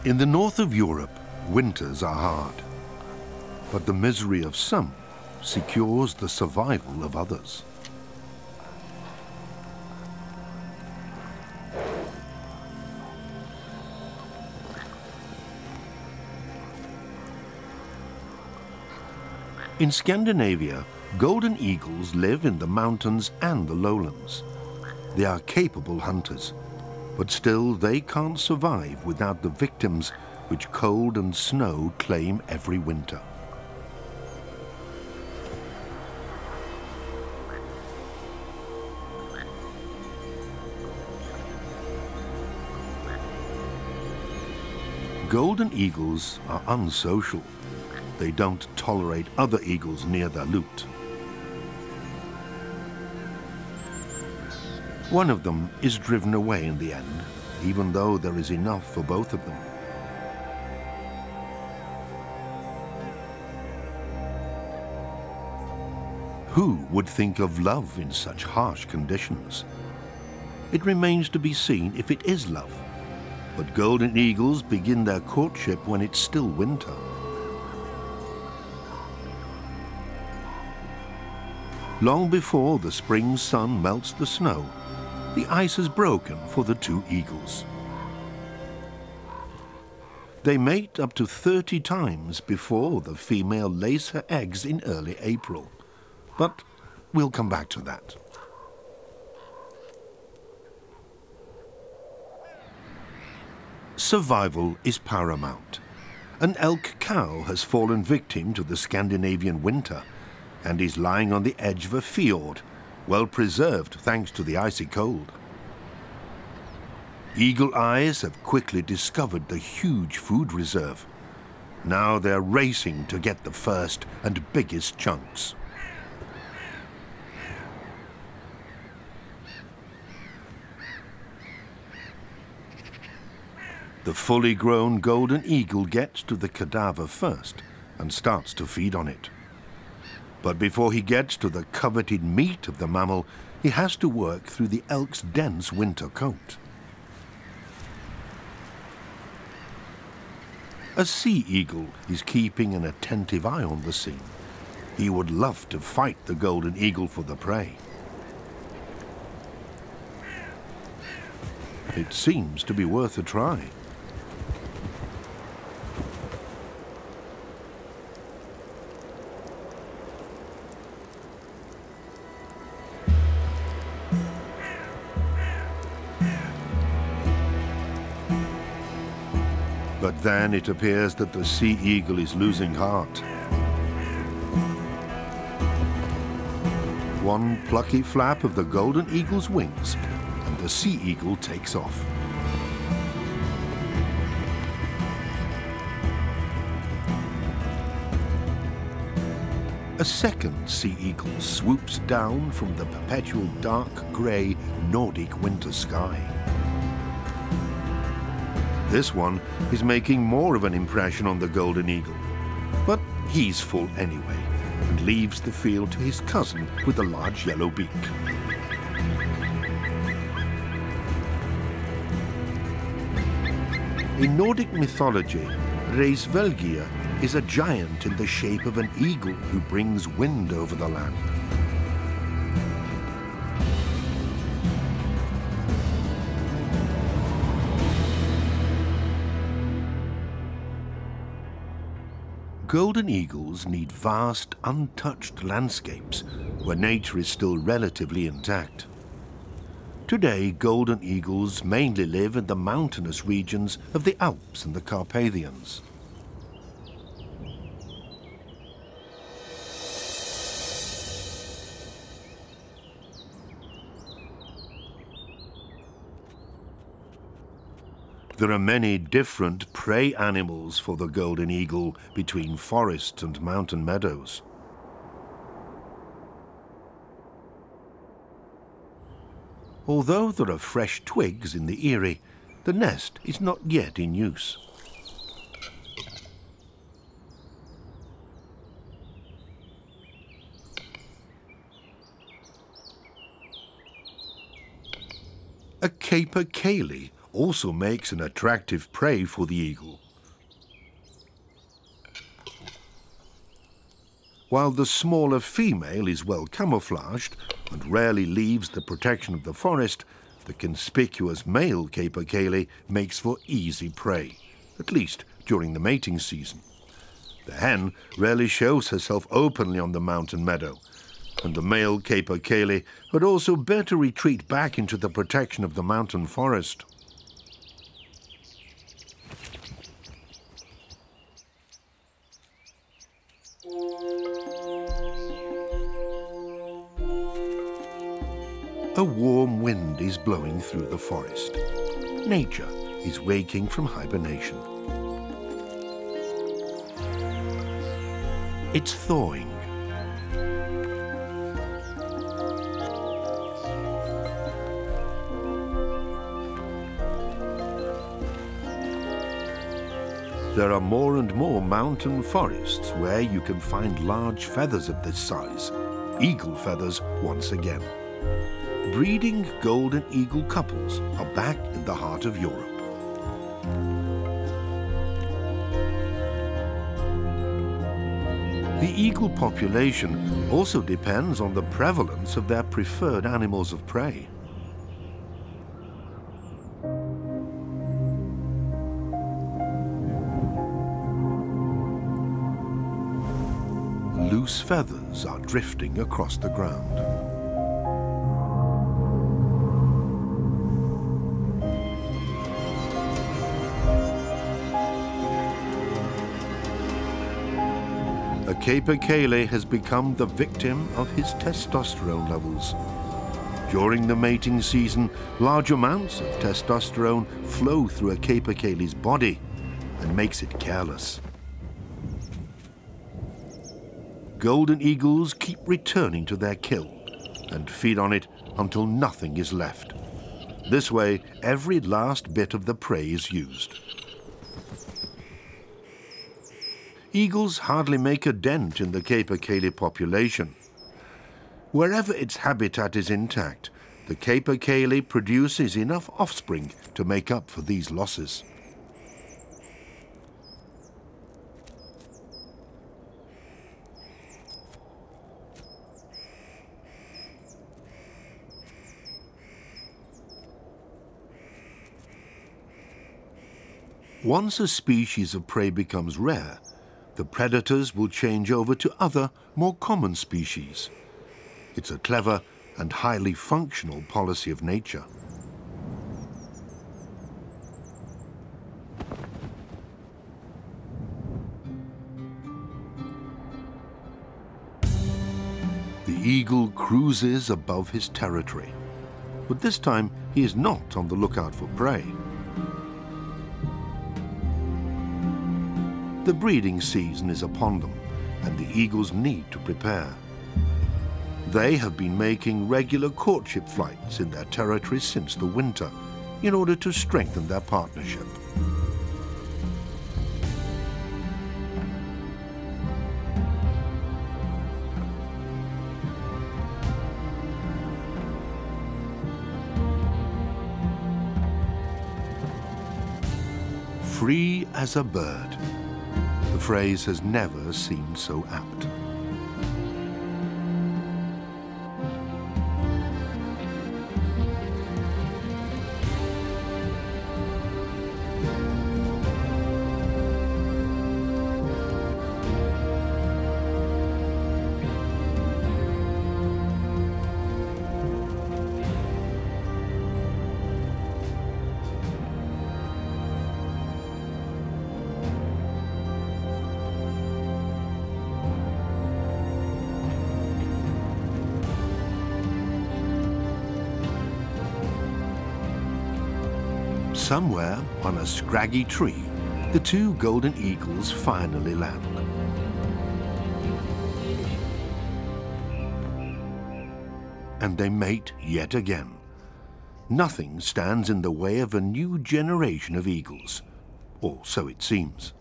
In the north of Europe, winters are hard, but the misery of some secures the survival of others. In Scandinavia, golden eagles live in the mountains and the lowlands. They are capable hunters, but still they can't survive without the victims which cold and snow claim every winter. Golden eagles are unsocial. They don't tolerate other eagles near their loot. One of them is driven away in the end, even though there is enough for both of them. Who would think of love in such harsh conditions? It remains to be seen if it is love. But golden eagles begin their courtship when it's still winter. Long before the spring sun melts the snow, the ice has broken for the two eagles. They mate up to 30 times before the female lays her eggs in early April. But we'll come back to that. Survival is paramount. An elk cow has fallen victim to the Scandinavian winter and is lying on the edge of a fjord, well preserved thanks to the icy cold. Eagle eyes have quickly discovered the huge food reserve. Now they're racing to get the first and biggest chunks. The fully grown golden eagle gets to the cadaver first and starts to feed on it. But before he gets to the coveted meat of the mammal, he has to work through the elk's dense winter coat. A sea eagle is keeping an attentive eye on the scene. He would love to fight the golden eagle for the prey. It seems to be worth a try. But then it appears that the sea eagle is losing heart. One plucky flap of the golden eagle's wings, and the sea eagle takes off. A second sea eagle swoops down from the perpetual dark grey Nordic winter sky. This one is making more of an impression on the golden eagle, but he's full anyway and leaves the field to his cousin with a large yellow beak. In Nordic mythology, Reisvelgia is a giant in the shape of an eagle who brings wind over the land. Golden eagles need vast, untouched landscapes where nature is still relatively intact. Today, golden eagles mainly live in the mountainous regions of the Alps and the Carpathians. There are many different prey animals for the golden eagle between forest and mountain meadows. Although there are fresh twigs in the eyrie, the nest is not yet in use. A capercaillie, also makes an attractive prey for the eagle. While the smaller female is well camouflaged and rarely leaves the protection of the forest, the conspicuous male capercaillie makes for easy prey, at least during the mating season. The hen rarely shows herself openly on the mountain meadow, and the male capercaillie would also better retreat back into the protection of the mountain forest. A warm wind is blowing through the forest. Nature is waking from hibernation. It's thawing. There are more and more mountain forests where you can find large feathers of this size, eagle feathers once again. Breeding golden eagle couples are back in the heart of Europe. The eagle population also depends on the prevalence of their preferred animals of prey. Loose feathers are drifting across the ground. A capercaillie has become the victim of his testosterone levels. During the mating season, large amounts of testosterone flow through a capercaillie's body and makes it careless. Golden eagles keep returning to their kill and feed on it until nothing is left. This way, every last bit of the prey is used. Eagles hardly make a dent in the capercaillie population. Wherever its habitat is intact, the capercaillie produces enough offspring to make up for these losses. Once a species of prey becomes rare, the predators will change over to other, more common species. It's a clever and highly functional policy of nature. The eagle cruises above his territory, but this time he is not on the lookout for prey. The breeding season is upon them, and the eagles need to prepare. They have been making regular courtship flights in their territories since the winter, in order to strengthen their partnership. Free as a bird. The phrase has never seemed so apt. Somewhere on a scraggy tree, the two golden eagles finally land. And they mate yet again. Nothing stands in the way of a new generation of eagles, or so it seems.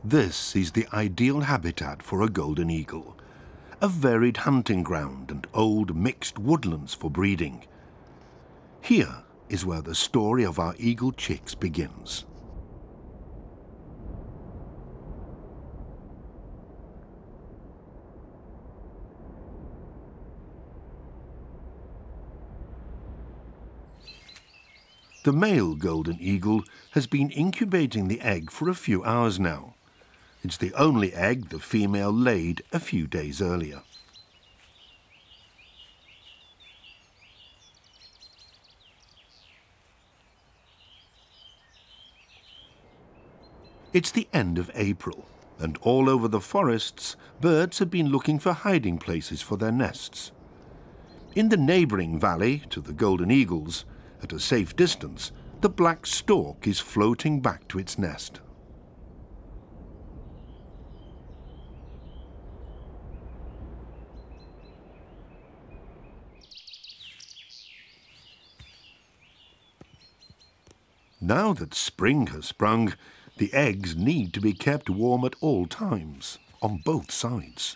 This is the ideal habitat for a golden eagle, a varied hunting ground and old mixed woodlands for breeding. Here is where the story of our eagle chicks begins. The male golden eagle has been incubating the egg for a few hours now. It's the only egg the female laid a few days earlier. It's the end of April, and all over the forests, birds have been looking for hiding places for their nests. In the neighbouring valley to the golden eagles, at a safe distance, the black stork is floating back to its nest. Now that spring has sprung, the eggs need to be kept warm at all times, on both sides.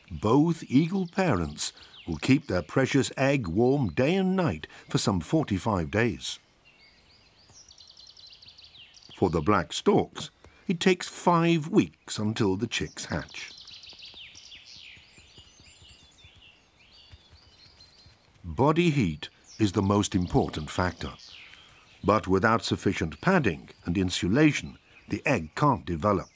Both eagle parents will keep their precious egg warm day and night for some 45 days. For the black storks, it takes 5 weeks until the chicks hatch. Body heat is the most important factor, but without sufficient padding and insulation, the egg can't develop.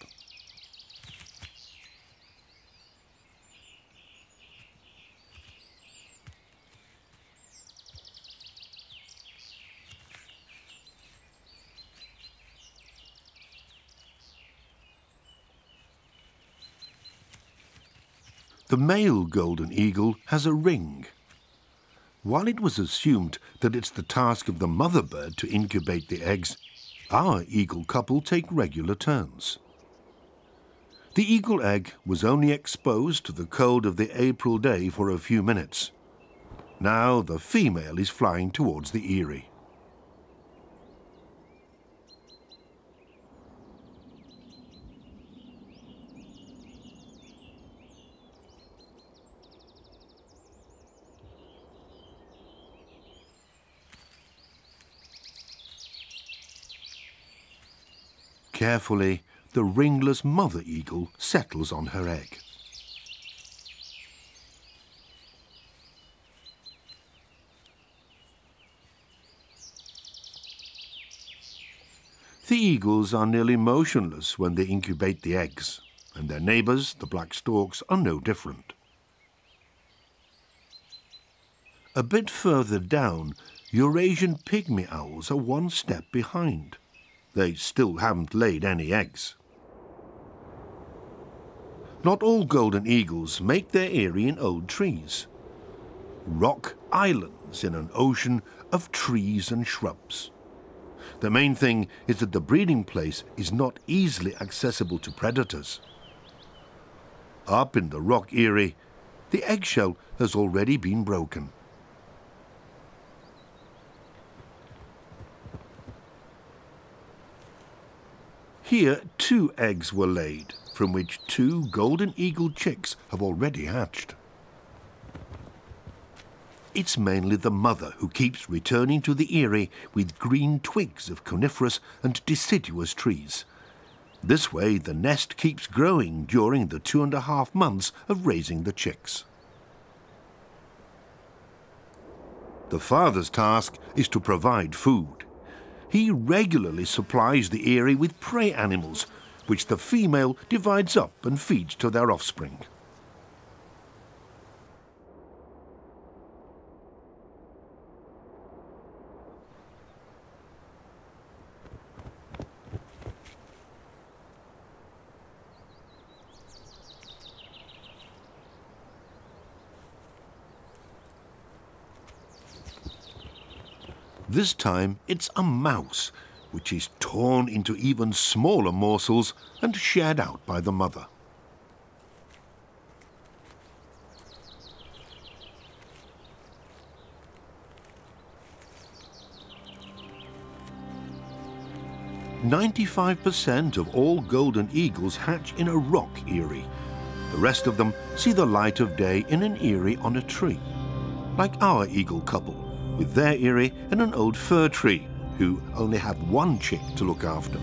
The male golden eagle has a ring. While it was assumed that it's the task of the mother bird to incubate the eggs, our eagle couple take regular turns. The eagle egg was only exposed to the cold of the April day for a few minutes. Now the female is flying towards the eyrie. Carefully, the ringless mother eagle settles on her egg. The eagles are nearly motionless when they incubate the eggs, and their neighbours, the black storks, are no different. A bit further down, Eurasian pygmy owls are one step behind. They still haven't laid any eggs. Not all golden eagles make their eyrie in old trees. Rock islands in an ocean of trees and shrubs. The main thing is that the breeding place is not easily accessible to predators. Up in the rock eyrie, the eggshell has already been broken. Here, 2 eggs were laid, from which 2 golden eagle chicks have already hatched. It's mainly the mother who keeps returning to the eyrie with green twigs of coniferous and deciduous trees. This way, the nest keeps growing during the 2.5 months of raising the chicks. The father's task is to provide food. He regularly supplies the eyrie with prey animals, which the female divides up and feeds to their offspring. This time it's a mouse, which is torn into even smaller morsels and shared out by the mother. 95% of all golden eagles hatch in a rock eyrie. The rest of them see the light of day in an eyrie on a tree, like our eagle couple, with their eyrie in an old fir tree, who only have one chick to look after.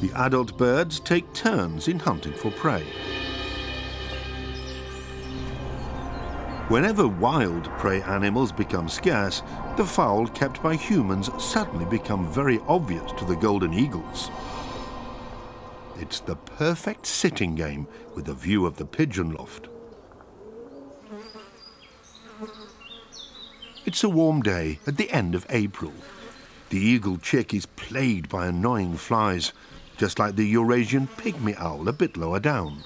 The adult birds take turns in hunting for prey. Whenever wild prey animals become scarce, the fowl kept by humans suddenly become very obvious to the golden eagles. It's the perfect sitting game with a view of the pigeon loft. It's a warm day at the end of April. The eagle chick is plagued by annoying flies, just like the Eurasian pygmy owl a bit lower down.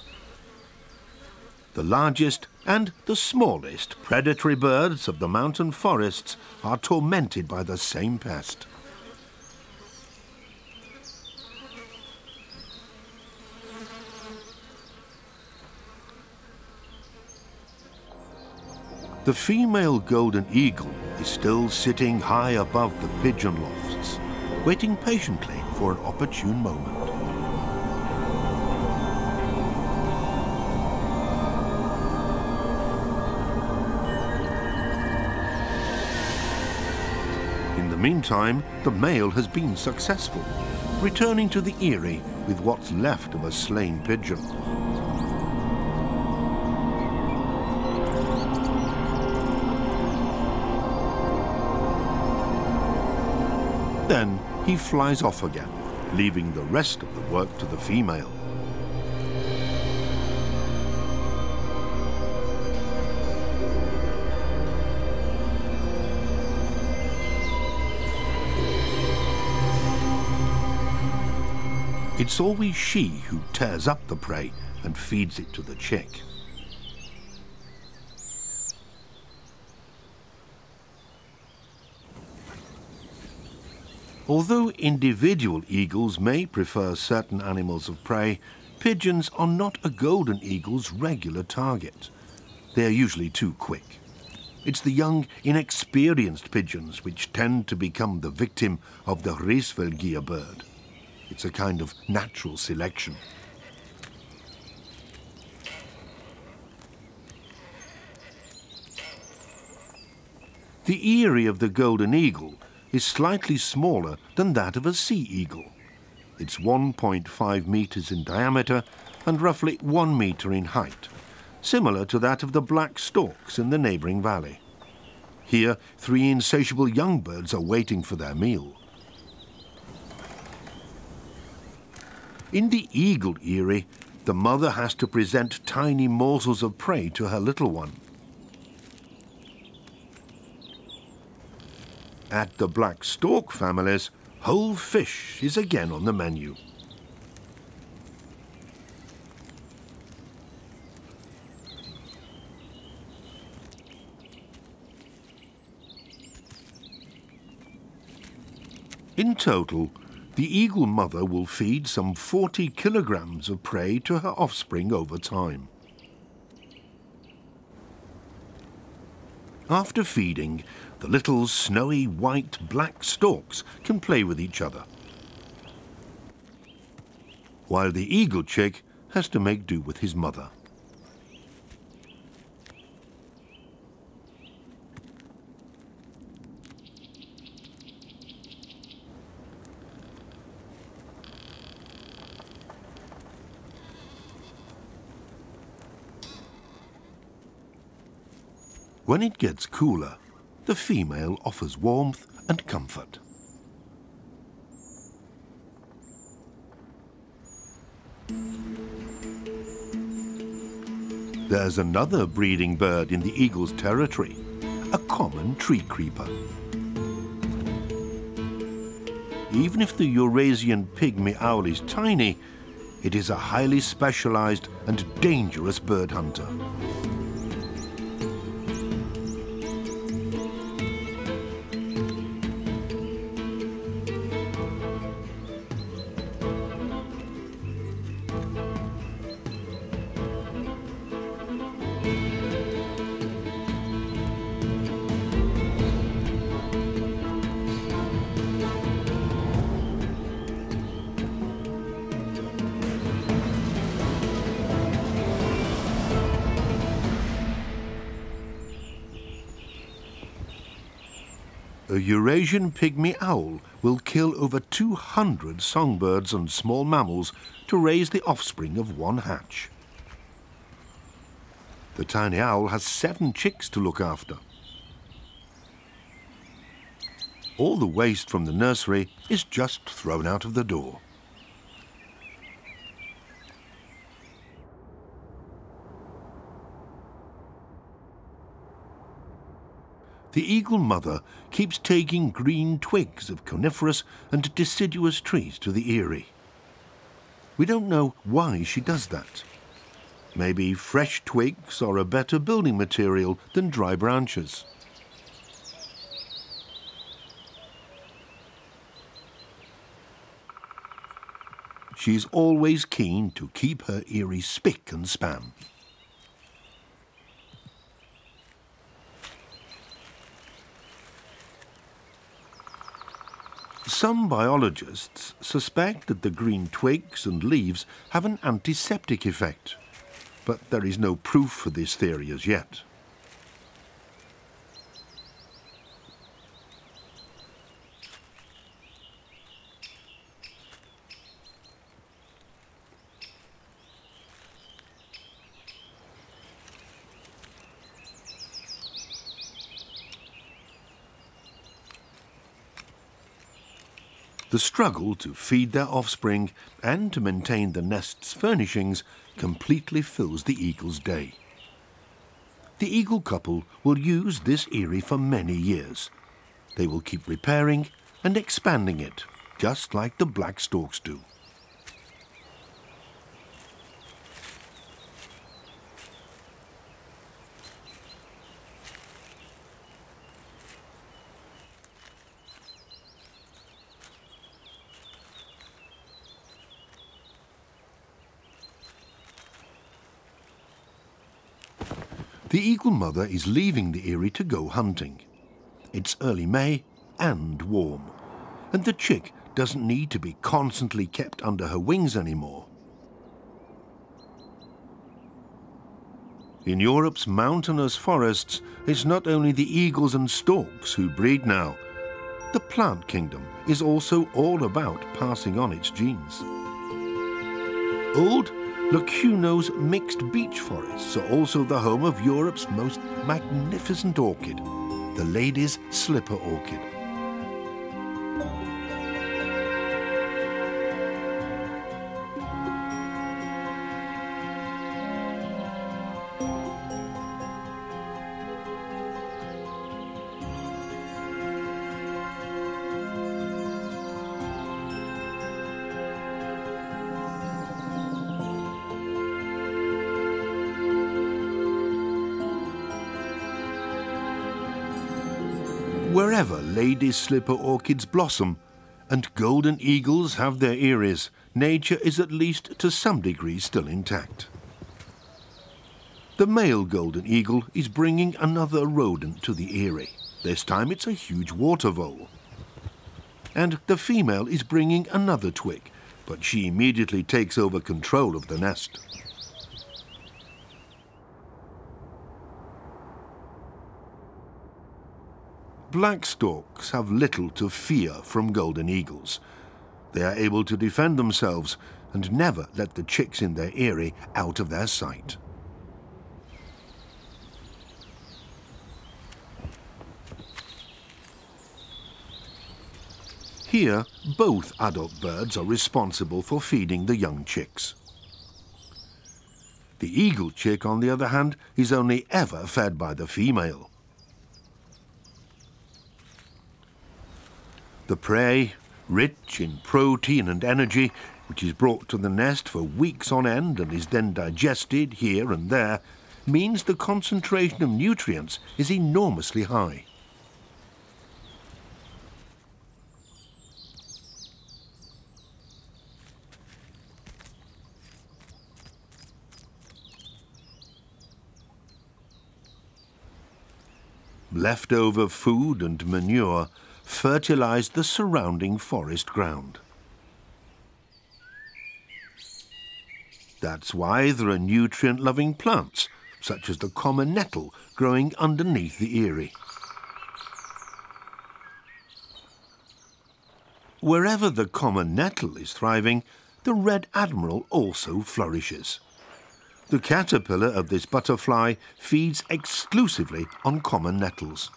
The largest and the smallest predatory birds of the mountain forests are tormented by the same pest. The female golden eagle is still sitting high above the pigeon lofts, waiting patiently for an opportune moment. In the meantime, the male has been successful, returning to the eyrie with what's left of a slain pigeon. Then he flies off again, leaving the rest of the work to the female. It's always she who tears up the prey and feeds it to the chick. Although individual eagles may prefer certain animals of prey, pigeons are not a golden eagle's regular target. They are usually too quick. It's the young, inexperienced pigeons which tend to become the victim of the Hreisvelgia bird. It's a kind of natural selection. The eyrie of the golden eagle is slightly smaller than that of a sea eagle. It's 1.5 meters in diameter and roughly 1 meter in height, similar to that of the black storks in the neighboring valley. Here, 3 insatiable young birds are waiting for their meal. In the eagle eyrie, the mother has to present tiny morsels of prey to her little one. At the black stork families, whole fish is again on the menu. In total, the eagle mother will feed some 40 kilograms of prey to her offspring over time. After feeding, the little snowy white black storks can play with each other, while the eagle chick has to make do with his mother. When it gets cooler, the female offers warmth and comfort. There's another breeding bird in the eagle's territory, a common tree creeper. Even if the Eurasian pygmy owl is tiny, it is a highly specialized and dangerous bird hunter. A Eurasian pygmy owl will kill over 200 songbirds and small mammals to raise the offspring of one hatch. The tiny owl has 7 chicks to look after. All the waste from the nursery is just thrown out of the door. The eagle mother keeps taking green twigs of coniferous and deciduous trees to the eyrie. We don't know why she does that. Maybe fresh twigs are a better building material than dry branches. She's always keen to keep her eyrie spick and span. Some biologists suspect that the green twigs and leaves have an antiseptic effect, but there is no proof for this theory as yet. The struggle to feed their offspring and to maintain the nest's furnishings completely fills the eagle's day. The eagle couple will use this eyrie for many years. They will keep repairing and expanding it, just like the black storks do. The eagle mother is leaving the eyrie to go hunting. It's early May and warm, and the chick doesn't need to be constantly kept under her wings anymore. In Europe's mountainous forests, it's not only the eagles and storks who breed now. The plant kingdom is also all about passing on its genes. Old Locuno's mixed beech forests are also the home of Europe's most magnificent orchid, the lady's slipper orchid. Wherever ladies' slipper orchids blossom and golden eagles have their eyries, nature is at least to some degree still intact. The male golden eagle is bringing another rodent to the eyrie. This time it's a huge water vole. And the female is bringing another twig, but she immediately takes over control of the nest. Black storks have little to fear from golden eagles. They are able to defend themselves and never let the chicks in their eyrie out of their sight. Here, both adult birds are responsible for feeding the young chicks. The eagle chick, on the other hand, is only ever fed by the female. The prey, rich in protein and energy, which is brought to the nest for weeks on end and is then digested here and there, means the concentration of nutrients is enormously high. Leftover food and manure fertilize the surrounding forest ground. That's why there are nutrient-loving plants, such as the common nettle, growing underneath the eyrie. Wherever the common nettle is thriving, the red admiral also flourishes. The caterpillar of this butterfly feeds exclusively on common nettles.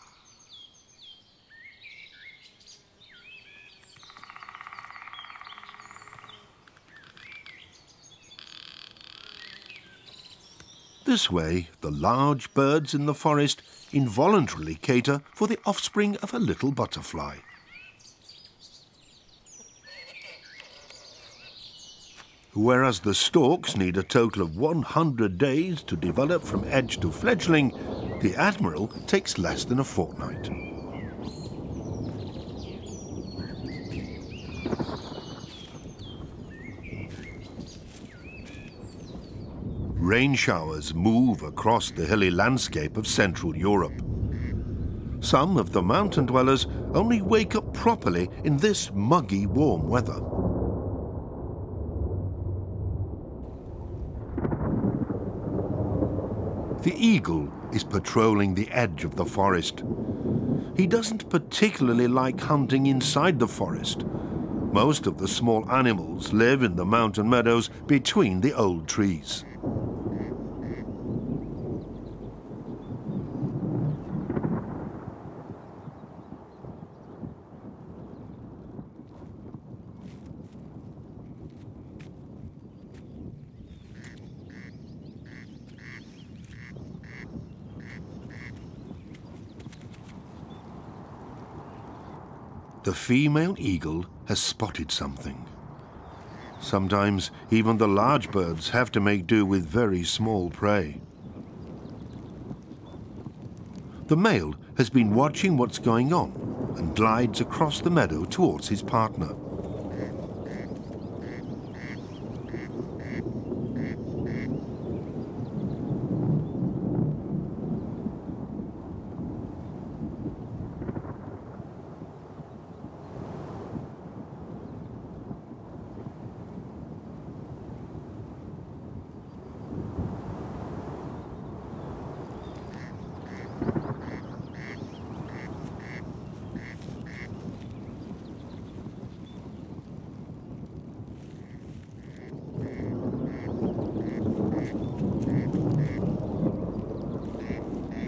This way, the large birds in the forest involuntarily cater for the offspring of a little butterfly. Whereas the storks need a total of 100 days to develop from edge to fledgling, the admiral takes less than a fortnight. Rain showers move across the hilly landscape of Central Europe. Some of the mountain dwellers only wake up properly in this muggy, warm weather. The eagle is patrolling the edge of the forest. He doesn't particularly like hunting inside the forest. Most of the small animals live in the mountain meadows between the old trees. The female eagle has spotted something. Sometimes even the large birds have to make do with very small prey. The male has been watching what's going on and glides across the meadow towards his partner.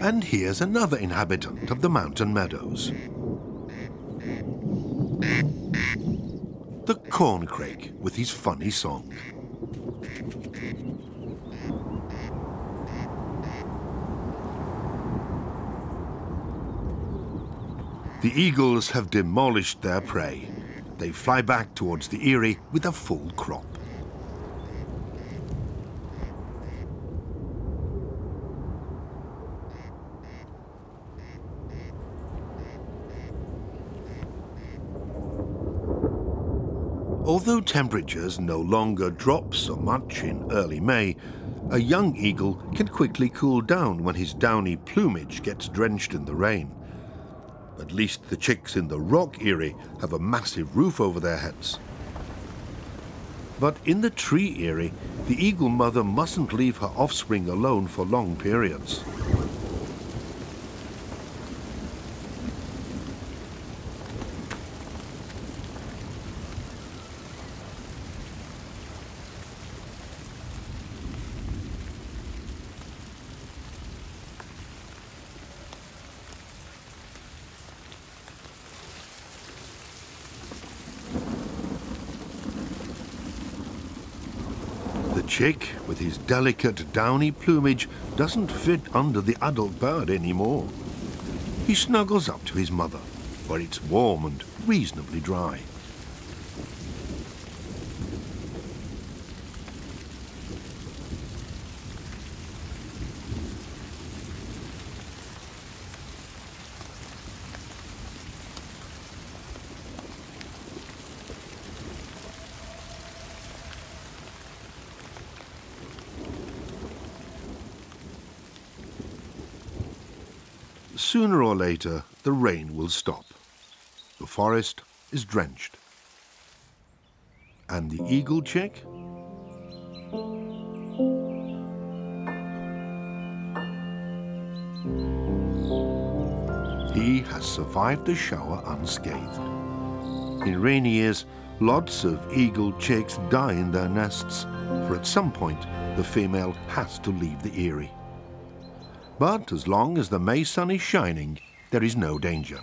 And here's another inhabitant of the mountain meadows. The corncrake with his funny song. The eagles have demolished their prey. They fly back towards the eyrie with a full crop. Although temperatures no longer drop so much in early May, a young eagle can quickly cool down when his downy plumage gets drenched in the rain. At least the chicks in the rock eyrie have a massive roof over their heads. But in the tree eyrie, the eagle mother mustn't leave her offspring alone for long periods. The chick, with his delicate downy plumage, doesn't fit under the adult bird anymore. He snuggles up to his mother, where it's warm and reasonably dry. Sooner or later, the rain will stop. The forest is drenched. And the eagle chick? He has survived the shower unscathed. In rainy years, lots of eagle chicks die in their nests, for at some point the female has to leave the eyrie. But as long as the May sun is shining, there is no danger.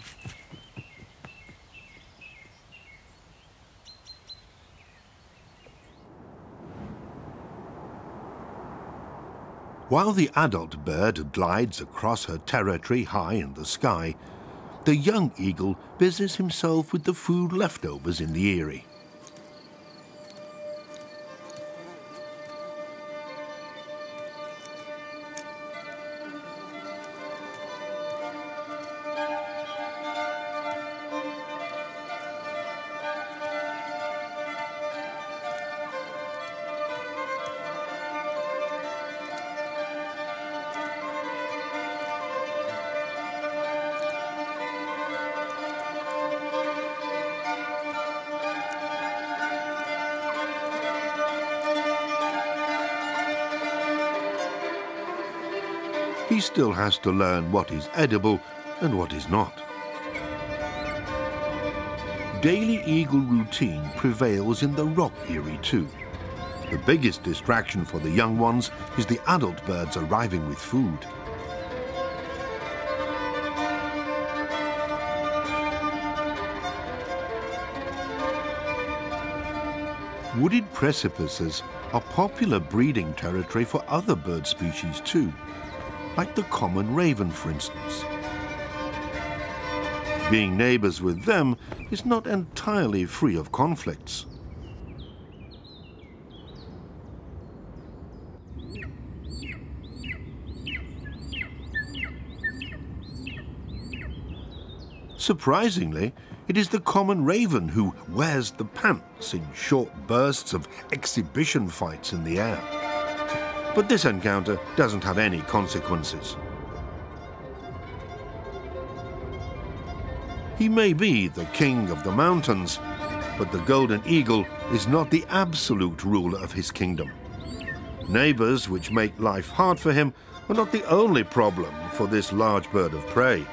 While the adult bird glides across her territory high in the sky, the young eagle busies himself with the food leftovers in the eyrie. He still has to learn what is edible and what is not. Daily eagle routine prevails in the rock eyrie too. The biggest distraction for the young ones is the adult birds arriving with food. Wooded precipices are popular breeding territory for other bird species too, like the common raven, for instance. Being neighbors with them is not entirely free of conflicts. Surprisingly, it is the common raven who wears the pants in short bursts of exhibition fights in the air. But this encounter doesn't have any consequences. He may be the king of the mountains, but the golden eagle is not the absolute ruler of his kingdom. Neighbors which make life hard for him are not the only problem for this large bird of prey.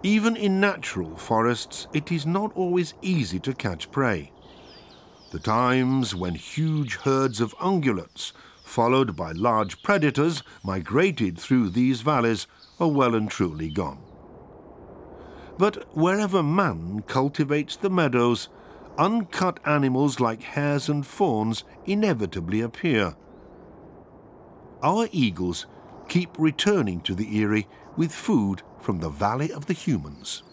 Even in natural forests, it is not always easy to catch prey. The times when huge herds of ungulates, followed by large predators, migrated through these valleys are well and truly gone. But wherever man cultivates the meadows, uncut animals like hares and fawns inevitably appear. Our eagles keep returning to the eyrie with food from the Valley of the Humans.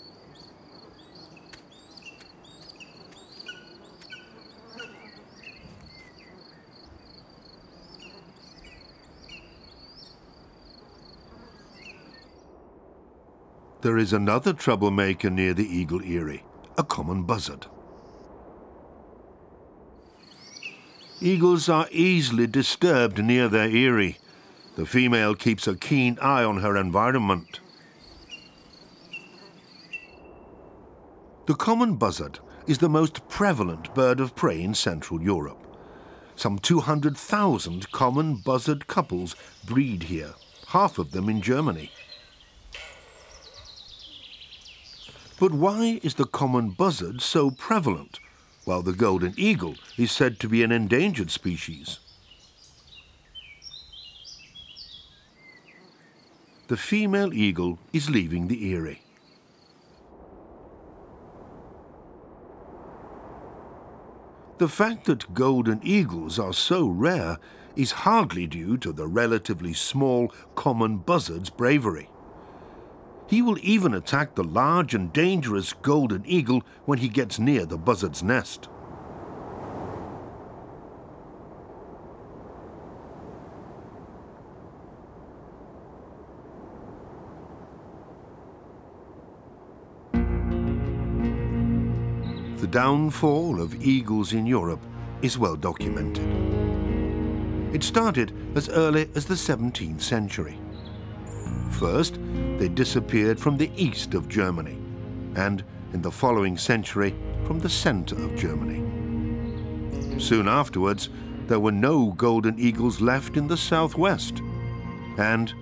There is another troublemaker near the eagle eyrie, a common buzzard. Eagles are easily disturbed near their eyrie. The female keeps a keen eye on her environment. The common buzzard is the most prevalent bird of prey in Central Europe. Some 200,000 common buzzard couples breed here, half of them in Germany. But why is the common buzzard so prevalent, while the golden eagle is said to be an endangered species? The female eagle is leaving the eyrie. The fact that golden eagles are so rare is hardly due to the relatively small common buzzard's bravery. He will even attack the large and dangerous golden eagle when he gets near the buzzard's nest. The downfall of eagles in Europe is well documented. It started as early as the 17th century. First, they disappeared from the east of Germany, and in the following century from the center of Germany. Soon afterwards, there were no golden eagles left in the southwest, and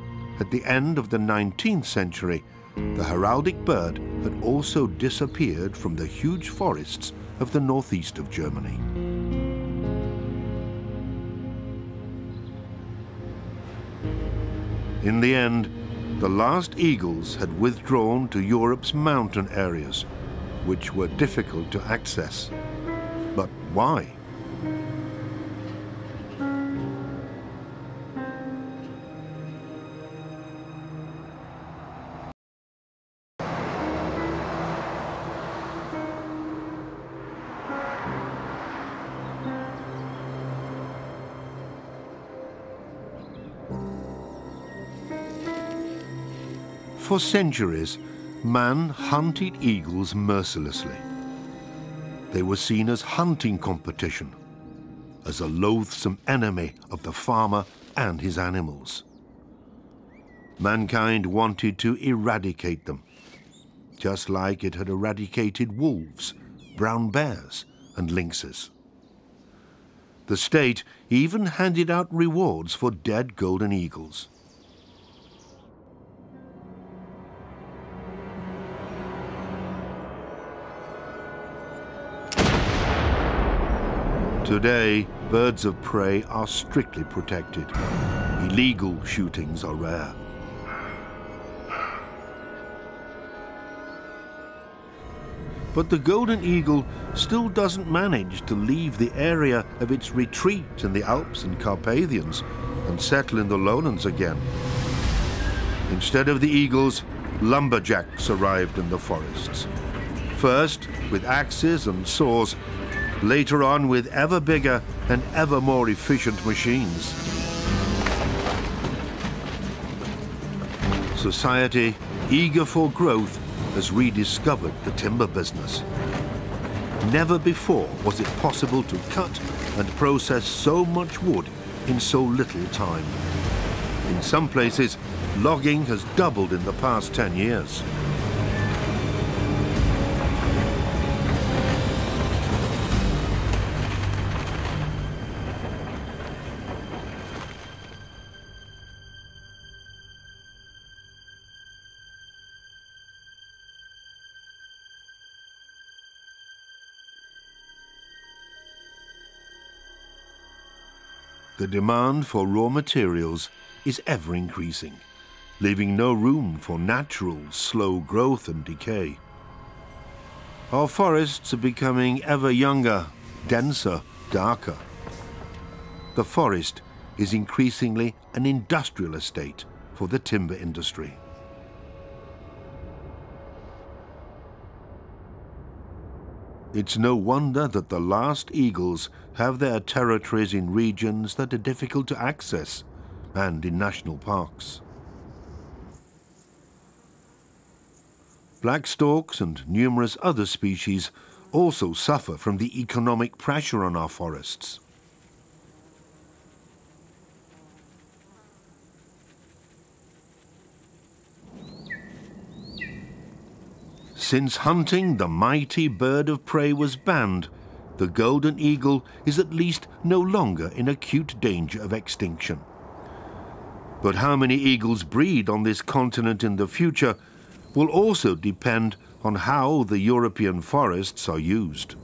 at the end of the 19th century, the heraldic bird had also disappeared from the huge forests of the northeast of Germany. In the end, the last eagles had withdrawn to Europe's mountain areas, which were difficult to access. But why? For centuries, man hunted eagles mercilessly. They were seen as hunting competition, as a loathsome enemy of the farmer and his animals. Mankind wanted to eradicate them, just like it had eradicated wolves, brown bears, and lynxes. The state even handed out rewards for dead golden eagles. Today, birds of prey are strictly protected. Illegal shootings are rare. But the golden eagle still doesn't manage to leave the area of its retreat in the Alps and Carpathians and settle in the lowlands again. Instead of the eagles, lumberjacks arrived in the forests. First with axes and saws, later on with ever bigger and ever more efficient machines. Society, eager for growth, has rediscovered the timber business. Never before was it possible to cut and process so much wood in so little time. In some places, logging has doubled in the past 10 years. The demand for raw materials is ever increasing, leaving no room for natural, slow growth and decay. Our forests are becoming ever younger, denser, darker. The forest is increasingly an industrial estate for the timber industry. It's no wonder that the last eagles have their territories in regions that are difficult to access and in national parks. Black storks and numerous other species also suffer from the economic pressure on our forests. Since hunting the mighty bird of prey was banned, the golden eagle is at least no longer in acute danger of extinction. But how many eagles breed on this continent in the future will also depend on how the European forests are used.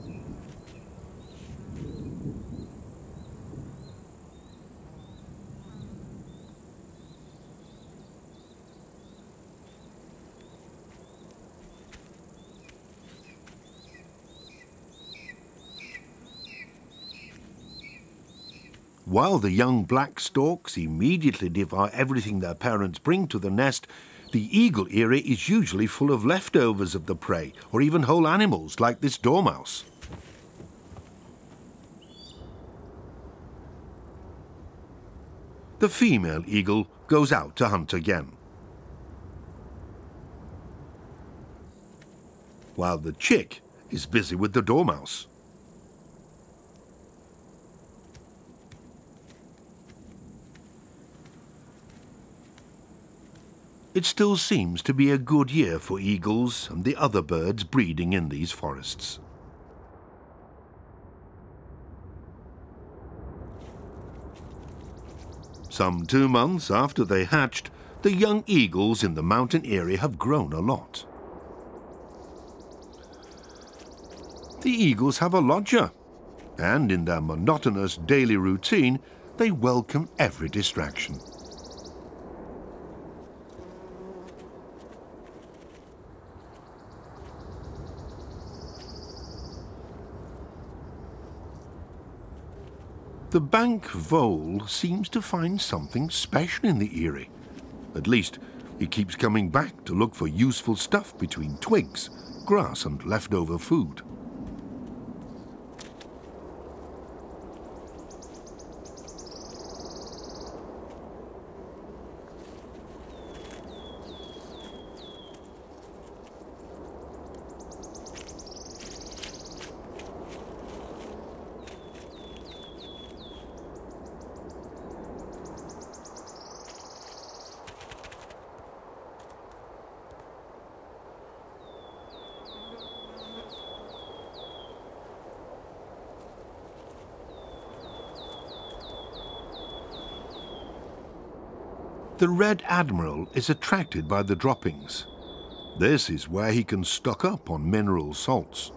While the young black storks immediately devour everything their parents bring to the nest, the eagle eyrie is usually full of leftovers of the prey, or even whole animals like this dormouse. The female eagle goes out to hunt again, while the chick is busy with the dormouse. It still seems to be a good year for eagles and the other birds breeding in these forests. Some 2 months after they hatched, the young eagles in the mountain area have grown a lot. The eagles have a lodger, and in their monotonous daily routine, they welcome every distraction. The bank vole seems to find something special in the eyrie. At least, he keeps coming back to look for useful stuff between twigs, grass and leftover food. The Red Admiral is attracted by the droppings. This is where he can stock up on mineral salts.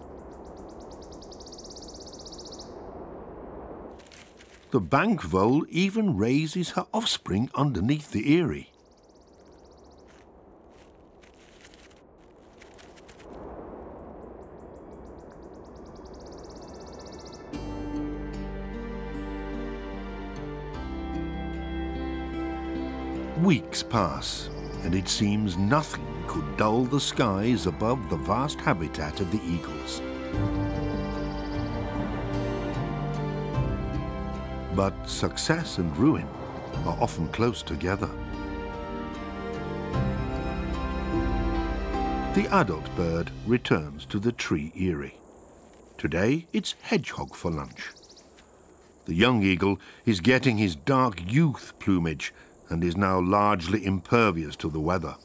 The bank vole even raises her offspring underneath the eyrie. Weeks pass, and it seems nothing could dull the skies above the vast habitat of the eagles. But success and ruin are often close together. The adult bird returns to the tree eyrie. Today it's hedgehog for lunch. The young eagle is getting his dark youth plumage and is now largely impervious to the weather.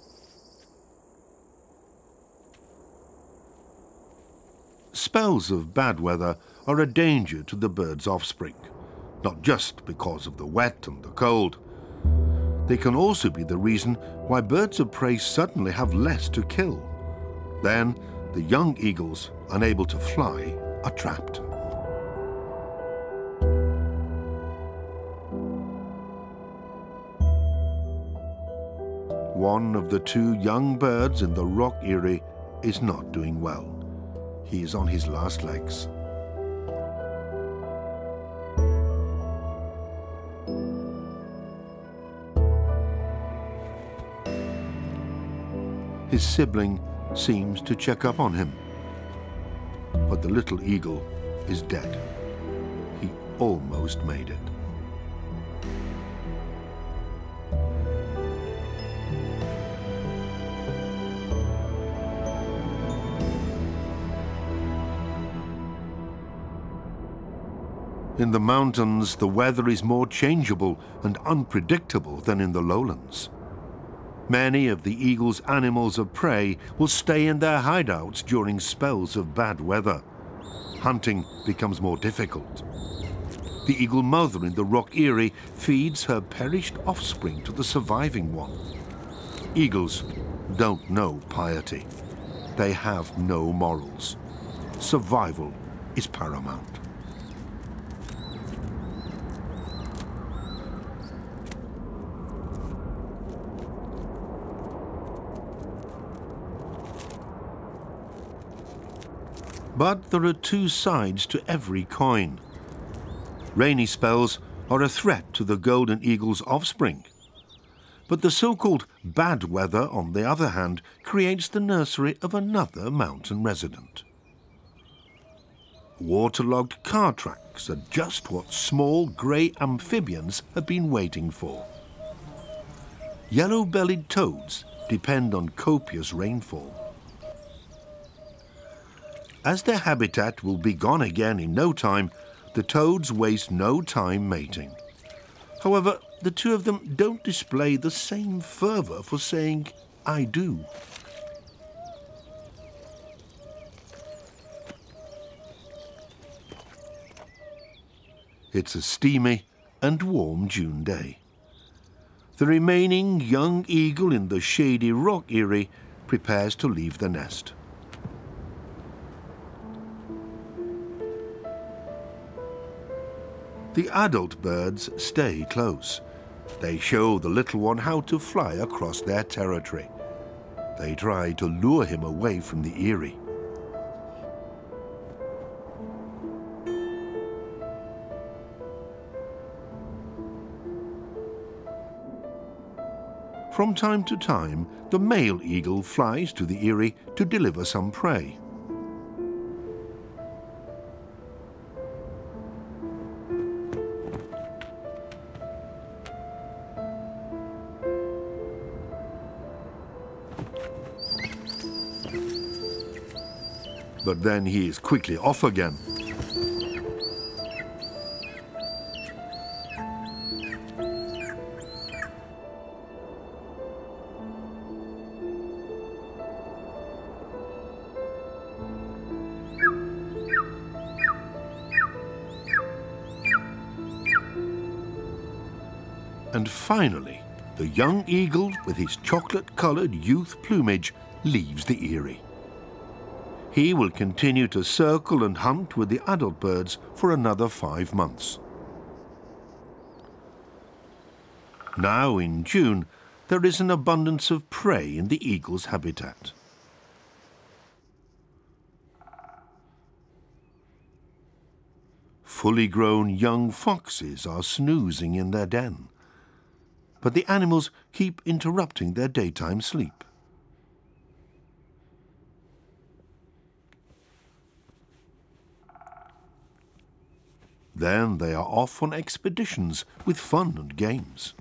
Spells of bad weather are a danger to the bird's offspring, not just because of the wet and the cold. They can also be the reason why birds of prey suddenly have less to kill. Then the young eagles, unable to fly, are trapped. One of the two young birds in the rock eyrie is not doing well. He is on his last legs. His sibling seems to check up on him, but the little eagle is dead. He almost made it. In the mountains, the weather is more changeable and unpredictable than in the lowlands. Many of the eagle's animals of prey will stay in their hideouts during spells of bad weather. Hunting becomes more difficult. The eagle mother in the rock eyrie feeds her perished offspring to the surviving one. Eagles don't know piety. They have no morals. Survival is paramount. But there are two sides to every coin. Rainy spells are a threat to the golden eagle's offspring. But the so-called bad weather, on the other hand, creates the nursery of another mountain resident. Waterlogged car tracks are just what small grey amphibians have been waiting for. Yellow-bellied toads depend on copious rainfall. As their habitat will be gone again in no time, the toads waste no time mating. However, the two of them don't display the same fervour for saying, "I do." It's a steamy and warm June day. The remaining young eagle in the shady rock eyrie prepares to leave the nest. The adult birds stay close. They show the little one how to fly across their territory. They try to lure him away from the eyrie. From time to time, the male eagle flies to the eyrie to deliver some prey. But then he is quickly off again. And finally, the young eagle with his chocolate-colored youth plumage leaves the eyrie. He will continue to circle and hunt with the adult birds for another 5 months. Now in June, there is an abundance of prey in the eagle's habitat. Fully grown young foxes are snoozing in their den, but the animals keep interrupting their daytime sleep. Then they are off on expeditions with fun and games.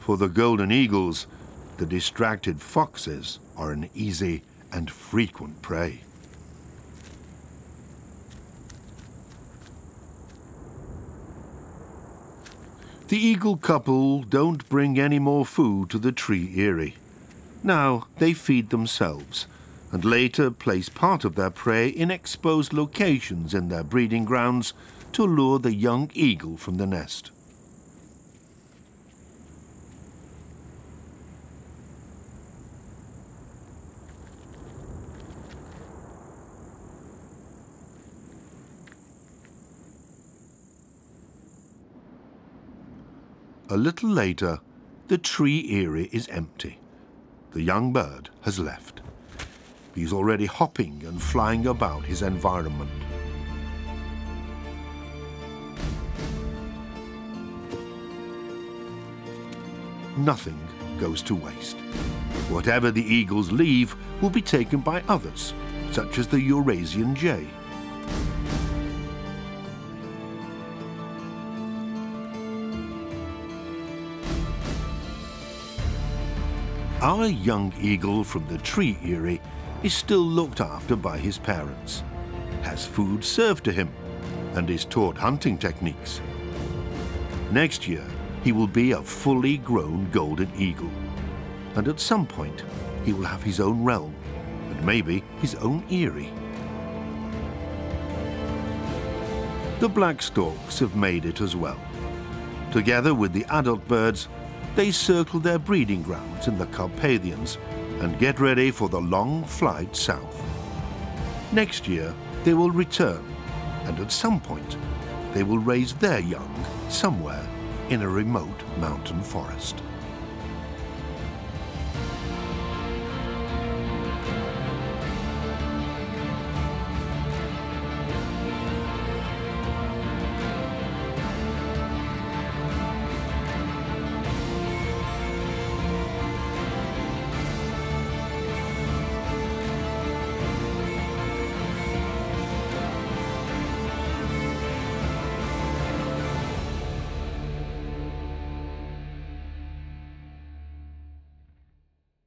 For the golden eagles, the distracted foxes are an easy and frequent prey. The eagle couple don't bring any more food to the tree eyrie. Now they feed themselves, and later place part of their prey in exposed locations in their breeding grounds to lure the young eagle from the nest. A little later, the tree eyrie is empty. The young bird has left. He's already hopping and flying about his environment. Nothing goes to waste. Whatever the eagles leave will be taken by others, such as the Eurasian jay. Our young eagle from the tree eyrie is still looked after by his parents, has food served to him, and is taught hunting techniques. Next year, he will be a fully grown golden eagle, and at some point, he will have his own realm, and maybe his own eyrie. The black storks have made it as well. Together with the adult birds, they circle their breeding grounds in the Carpathians and get ready for the long flight south. Next year, they will return, and at some point, they will raise their young somewhere in a remote mountain forest.